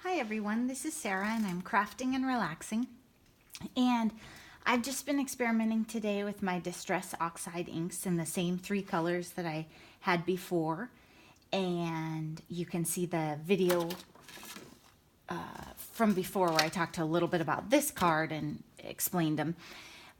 Hi everyone, this is Sarah and I'm crafting and relaxing, and I've just been experimenting today with my Distress Oxide inks in the same three colors that I had before, and you can see the video from before where I talked a little bit about this card and explained them.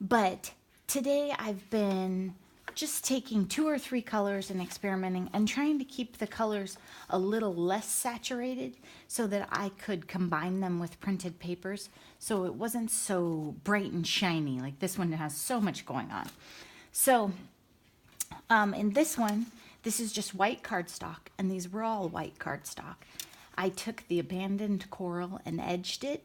But today I've been just taking 2 or 3 colors and experimenting and trying to keep the colors a little less saturated so that I could combine them with printed papers so it wasn't so bright and shiny. Like this one has so much going on. So in this one, this is just white cardstock, and these were all white cardstock. I took the abandoned coral and edged it,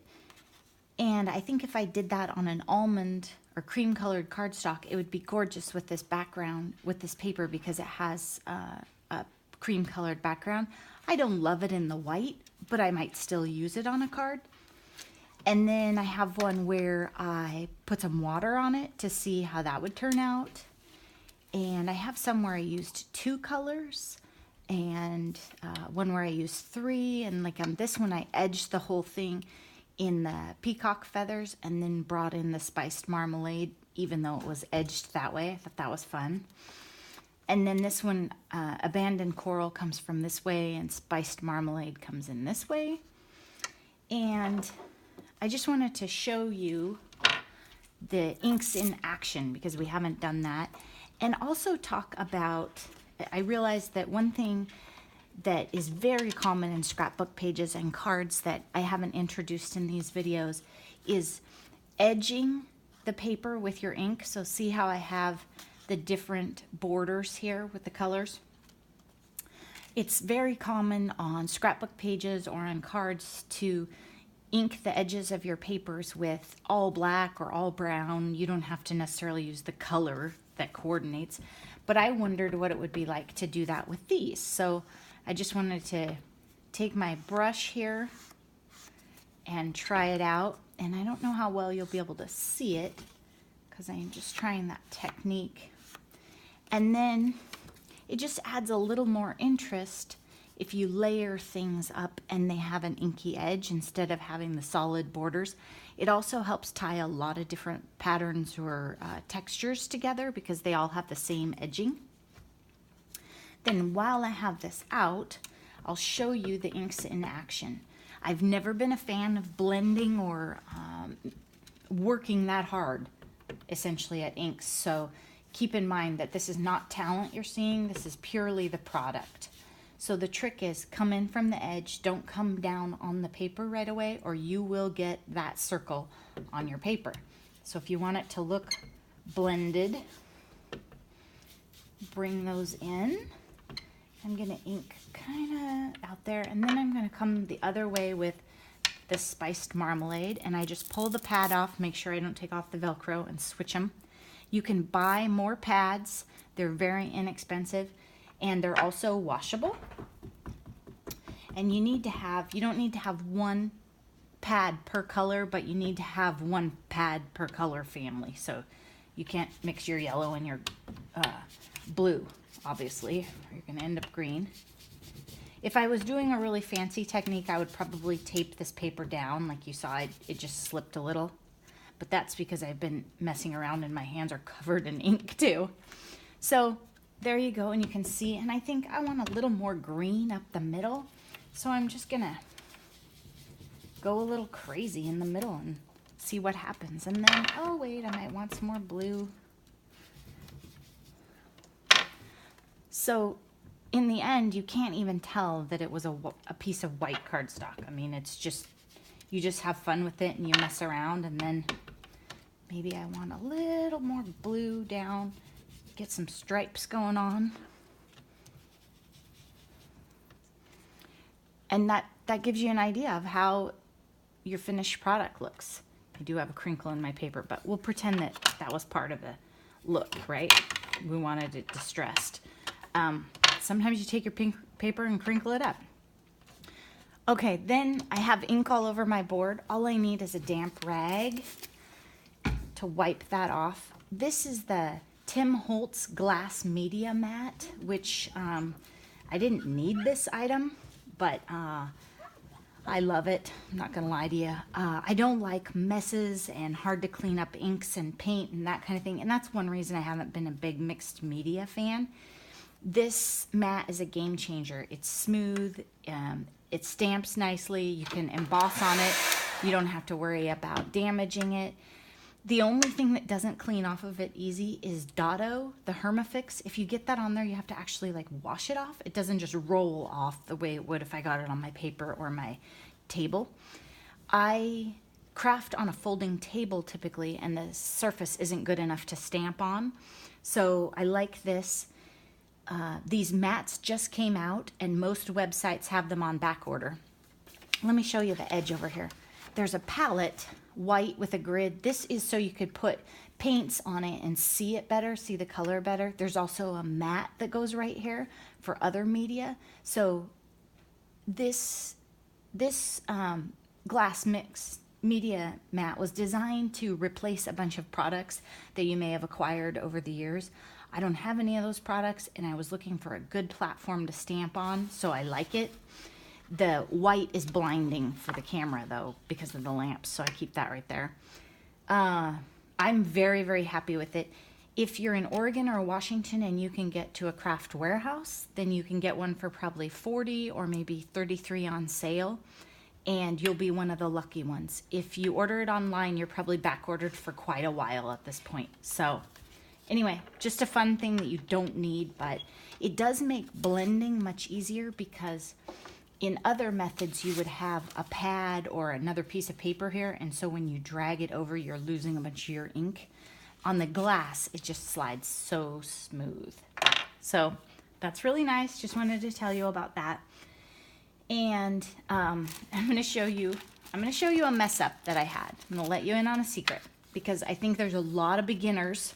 and I think if I did that on an almond or cream colored cardstock, it would be gorgeous with this background, with this paper, because it has a cream colored background. I don't love it in the white, but I might still use it on a card. And then I have one where I put some water on it to see how that would turn out. And I have some where I used 2 colors, and one where I used 3, and like on this one I edged the whole thing in the peacock feathers and then brought in the spiced marmalade, even though it was edged that way. I thought that was fun. And then this one, abandoned coral comes from this way and spiced marmalade comes in this way. And I just wanted to show you the inks in action because we haven't done that. And also talk about, I realized that one thing that is very common in scrapbook pages and cards that I haven't introduced in these videos is edging the paper with your ink. So see how I have the different borders here with the colors? It's very common on scrapbook pages or on cards to ink the edges of your papers with all black or all brown. You don't have to necessarily use the color that coordinates, but I wondered what it would be like to do that with these. So I just wanted to take my brush here and try it out. And I don't know how well you'll be able to see it because I am just trying that technique. And then it just adds a little more interest if you layer things up and they have an inky edge instead of having the solid borders. It also helps tie a lot of different patterns or textures together because they all have the same edging. Then while I have this out, I'll show you the inks in action. I've never been a fan of blending or working that hard, essentially, at inks. So keep in mind that this is not talent you're seeing. This is purely the product. So the trick is come in from the edge. Don't come down on the paper right away or you will get that circle on your paper. So if you want it to look blended, bring those in. I'm going to ink kind of out there, and then I'm going to come the other way with the spiced marmalade, and I just pull the pad off, make sure I don't take off the Velcro, and switch them. You can buy more pads. They're very inexpensive, and they're also washable. And you don't need to have one pad per color, but you need to have one pad per color family. So you can't mix your yellow and your blue, obviously, or you're going to end up green. If I was doing a really fancy technique, I would probably tape this paper down. Like you saw, it just slipped a little. But that's because I've been messing around and my hands are covered in ink too. So there you go, and you can see, and I think I want a little more green up the middle. So I'm just going to go a little crazy in the middle and see what happens. And then, oh wait, I might want some more blue. So in the end, you can't even tell that it was a piece of white cardstock. I mean, it's just, you just have fun with it and you mess around, and then maybe I want a little more blue down, get some stripes going on. And that gives you an idea of how your finished product looks. I do have a crinkle in my paper, but we'll pretend that that was part of the look, right? We wanted it distressed. Sometimes you take your pink paper and crinkle it up. Okay, then I have ink all over my board. All I need is a damp rag to wipe that off. This is the Tim Holtz glass media mat, which I didn't need this item, but I love it. I'm not gonna lie to you. I don't like messes and hard to clean up inks and paint and that kind of thing. And that's one reason I haven't been a big mixed media fan. This mat is a game changer. It's smooth. It stamps nicely. You can emboss on it. You don't have to worry about damaging it. The only thing that doesn't clean off of it easy is Dotto, the Hermafix. If you get that on there, you have to actually like wash it off. It doesn't just roll off the way it would if I got it on my paper or my table. I craft on a folding table typically, and the surface isn't good enough to stamp on. So I like this. These mats just came out, and most websites have them on back order. Let me show you the edge over here. There's a palette, white with a grid. This is so you could put paints on it and see it better, see the color better. There's also a mat that goes right here for other media. So this glass mix media mat was designed to replace a bunch of products that you may have acquired over the years. I don't have any of those products, and I was looking for a good platform to stamp on, so I like it. The white is blinding for the camera though because of the lamps, so I keep that right there. I'm very, very happy with it. If you're in Oregon or Washington and you can get to a craft warehouse, then you can get one for probably $40 or maybe $33 on sale, and you'll be one of the lucky ones. If you order it online, you're probably back ordered for quite a while at this point. So anyway, just a fun thing that you don't need, but it does make blending much easier because in other methods, you would have a pad or another piece of paper here, and so when you drag it over, you're losing a bunch of your ink. On the glass, it just slides so smooth. So that's really nice. Just wanted to tell you about that. And I'm going to show you a mess up that I had. I'm going to let you in on a secret because I think there's a lot of beginners,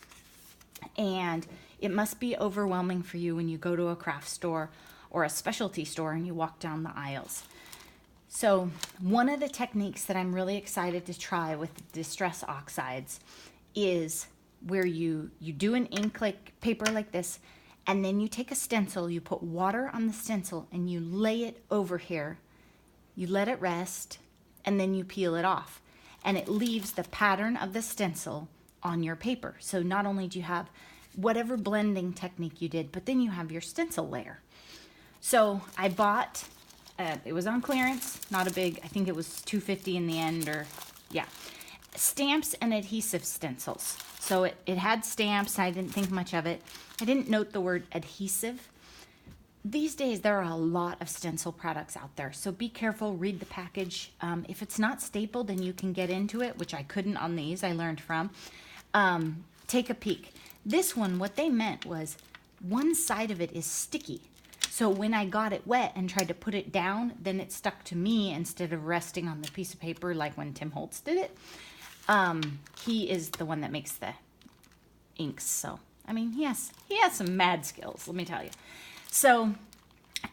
and it must be overwhelming for you when you go to a craft store or a specialty store and you walk down the aisles. So one of the techniques that I'm really excited to try with Distress Oxides is where you do an ink like paper like this, and then you take a stencil, you put water on the stencil and you lay it over here. You let it rest and then you peel it off, and it leaves the pattern of the stencil on your paper. So not only do you have whatever blending technique you did, but then you have your stencil layer. So I bought, it was on clearance, not a big, I think it was $2.50 in the end, or yeah, stamps and adhesive stencils. So it had stamps, I didn't think much of it. I didn't note the word adhesive. These days there are a lot of stencil products out there, so be careful, read the package. If it's not stapled and you can get into it, which I couldn't on these, I learned from, take a peek. This one, what they meant was one side of it is sticky. So when I got it wet and tried to put it down, then it stuck to me instead of resting on the piece of paper like when Tim Holtz did it. He is the one that makes the inks. So, I mean, he has some mad skills, let me tell you. So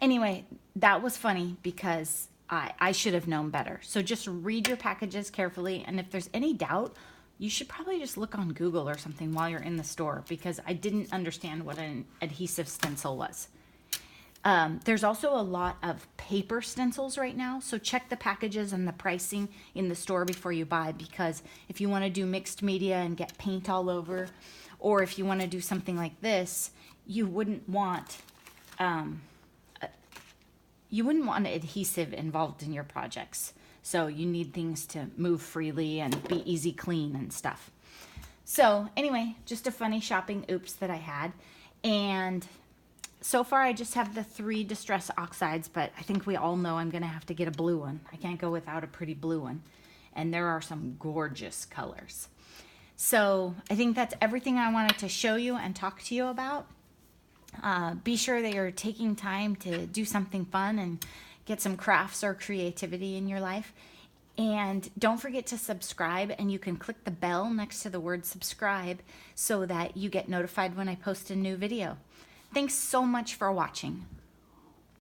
anyway, that was funny because I should have known better. So just read your packages carefully. And if there's any doubt, you should probably just look on Google or something while you're in the store, because I didn't understand what an adhesive stencil was. There's also a lot of paper stencils right now, so check the packages and the pricing in the store before you buy, because if you want to do mixed media and get paint all over, or if you want to do something like this, you wouldn't want an adhesive involved in your projects. So you need things to move freely and be easy clean and stuff. So anyway, just a funny shopping oops that I had. And so far I just have the 3 Distress Oxides, but I think we all know I'm going to have to get a blue one. I can't go without a pretty blue one. And there are some gorgeous colors. So I think that's everything I wanted to show you and talk to you about. Be sure that you're taking time to do something fun and get some crafts or creativity in your life. And don't forget to subscribe, and you can click the bell next to the word subscribe so that you get notified when I post a new video. Thanks so much for watching.